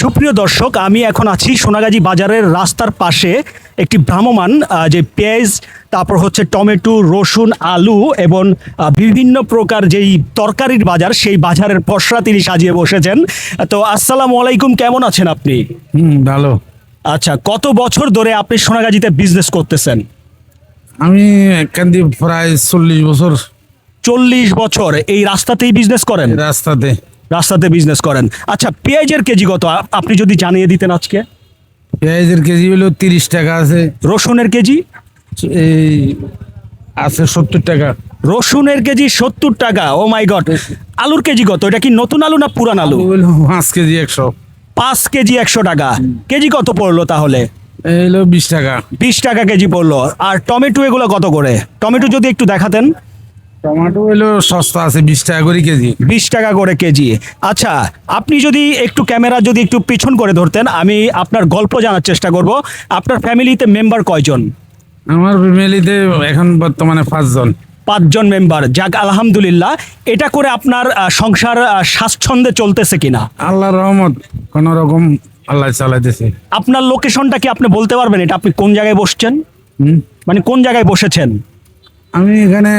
সুপ্রিয় দর্শক, আমি এখন আছি সোনাগাজী বাজারের রাস্তার পাশে একটি ভ্রাম্যমাণ যে পেঁয়াজ, তারপর হচ্ছে টমেটো, রসুন, আলু এবং বিভিন্ন প্রকার যেই তরকারির বাজার, সেই বাজারের পসরা তিনি সাজিয়ে বসেছেন। তো আসসালামু আলাইকুম, কেমন আছেন আপনি? ভালো। আচ্ছা, কত বছর ধরে আপনি সোনাগাজীতে বিজনেস করতেছেন? আমি এখান দিয়ে প্রায় 40 বছর 40 বছর এই রাস্তাতেই বিজনেস করেন? রাস্তাতে বিজনেস করেন। আচ্ছা, পেঁয়াজের কেজি কত আপনি যদি জানিয়ে দিতেন আজকে? পেঁয়াজের কেজি হলো 30 টাকা আছে। রসুনের কেজি? এই আছে 70 টাকা। রসুনের কেজি 70 টাকা। ও মাই গড। আলুর কেজি কত? এটা কি নতুন আলু না পুরান আলু? 5 কেজি 100। 5 কেজি 100 টাকা। কেজি কত পড়লো তাহলে? এই হলো 20 টাকা। 20 টাকা কেজি পড়লো। আর টমেটো এগুলো কত করে? টমেটো যদি একটু দেখাতেন। টমেটো হলো সস্তা আছে, 20 টাকা করে কেজি। 20 টাকা করে কেজি। আচ্ছা, আপনি যদি একটু ক্যামেরা যদি একটু পিছন করে ধরতেন, আমি আপনার গল্প জানার চেষ্টা করব। আপনার ফ্যামিলিতে মেম্বার কয়জন? আমার ফ্যামিলিতে এখন বর্তমানে 5 জন। 5 জন মেম্বার। যাক, আলহামদুলিল্লাহ। এটা করে আপনার সংসার স্বাচ্ছন্দ্যে চলতেছে কিনা? আল্লাহর রহমত, কোন রকম আল্লাহ চালাইতেছে। আপনার লোকেশনটা কি আপনি বলতে পারবেন? এটা আপনি কোন জায়গায় বসছেন, মানে কোন জায়গায় বসেছেন? আমি এখানে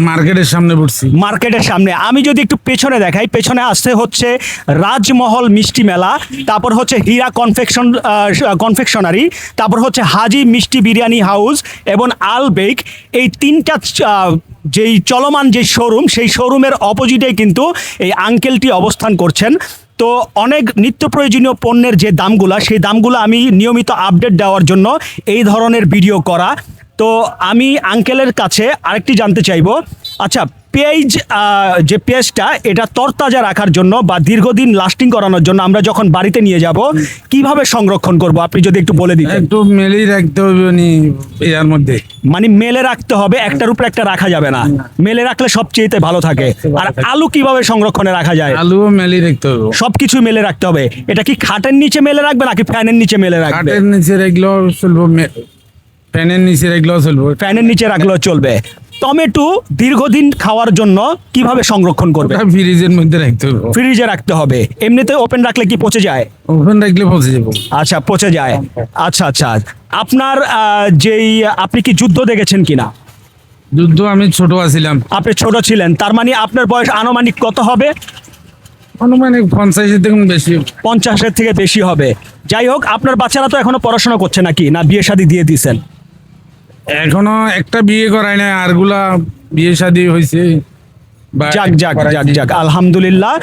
মার্কেটের সামনে বসছি। মার্কেটের সামনে। আমি যদি একটু পেছনে দেখাই, পেছনে আসছে হচ্ছে রাজমহল মিষ্টি মেলা, তারপর হচ্ছে হীরা কনফেকশনারি, তারপর হচ্ছে হাজি মিষ্টি বিরিয়ানি হাউস এবং আলবেক। এই তিনটা যেই চলমান যে শোরুম, সেই শোরুমের অপোজিটে কিন্তু এই আঙ্কেলটি অবস্থান করছেন। তো অনেক নিত্য প্রয়োজনীয় পণ্যের যে দামগুলো, সেই দামগুলো আমি নিয়মিত আপডেট দেওয়ার জন্য এই ধরনের ভিডিও করা। তো আমি আঙ্কেলের কাছে আরেকটি জানতে চাইবো। আচ্ছা, পেঁয়াজ, যে পেঁয়াজটা এটা তরতাজা রাখার জন্য বা দীর্ঘদিন লাস্টিং করানোর জন্য আমরা যখন বাড়িতে নিয়ে যাব, কিভাবে সংরক্ষণ করব আপনি যদি একটু বলে দিতেন। একটু মেলেই রাখতে হবে এর মধ্যে, মানে মেলে রাখতে হবে, একটার উপরে একটা রাখা যাবে না। মেলে রাখলে সবচেয়ে ভালো থাকে। আর আলু কিভাবে সংরক্ষণে রাখা যায়? আলুও মেলেই রাখতে হবে। সবকিছু মেলে রাখতে হবে। এটা কি খাটের নিচে মেলে রাখবে নাকি ফ্যানের নিচে মেলে রাখবে? খাটের নিচে রাখলেও চলবো, ফ্যানের নিচে রাখলেও চলবো। ফ্যানের নিচে রাখলেও চলবে। টমেটো দীর্ঘদিন খাওয়ার জন্য কিভাবে সংরক্ষণ করবে? ফ্রিজের মধ্যে রাখতে হবে। ফ্রিজে রাখতে হবে। এমনিতে ওপেন রাখলে কি পচে যায়? ওপেন রাখলে পচে যাবো। আচ্ছা, পচে যায়। আচ্ছা আচ্ছা। আপনার আপনি কি যুদ্ধ দেখেছেন কিনা? যুদ্ধ আমি ছোট আছিলাম। আপনি ছোট ছিলেন, তার মানে আপনার বয়স আনুমানিক কত হবে? আনুমানিক 50-এর থেকে বেশি। 50-এর থেকে বেশি হবে। যাই হোক, আপনার বাচ্চারা তো এখনো পড়াশোনা করছে নাকি, না বিয়ে শাদী দিয়ে দিয়েছেন? এখনো একটা বিয়ে করাই নাই, আরগুলা বিয়ে শাদী হয়েছে। যাক যাক যাক যাক, আলহামদুলিল্লাহ।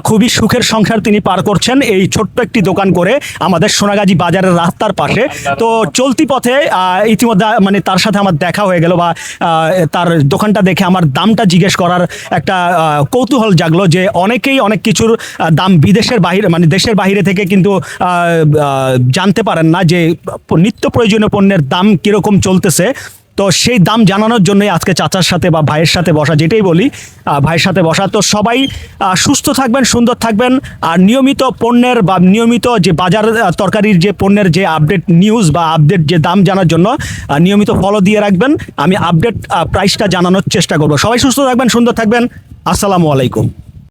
খুবই সুখের সংসার তিনি পার করছেন এই ছোট্ট একটি দোকান করে আমাদের সোনাগাজী বাজারের রাস্তার পাশে। তো চলতি পথে ইতিমধ্যে মানে তার সাথে আমার দেখা হয়ে গেল, বা তার দোকানটা দেখে আমার দামটা জিজ্ঞেস করার একটা কৌতূহল জাগলো, যে অনেকেই অনেক কিছুর দাম বিদেশের বাহিরে, মানে দেশের বাইরে থেকে কিন্তু জানতে পারেন না যে নিত্য প্রয়োজনীয় পণ্যের দাম কীরকম চলতেছে। তো সেই দাম জানানোর জন্যই আজকে চাচার সাথে বা ভাইয়ের সাথে বসা, যেটাই বলি ভাইয়ের সাথে বসা। তো সবাই সুস্থ থাকবেন, সুন্দর থাকবেন। আর নিয়মিত পণ্যের বা নিয়মিত যে বাজার তরকারির যে পণ্যের যে আপডেট নিউজ বা আপডেট যে দাম জানার জন্য নিয়মিত ফলো দিয়ে রাখবেন। আমি আপডেট প্রাইসটা জানানোর চেষ্টা করব। সবাই সুস্থ থাকবেন, সুন্দর থাকবেন। আসসালামু আলাইকুম।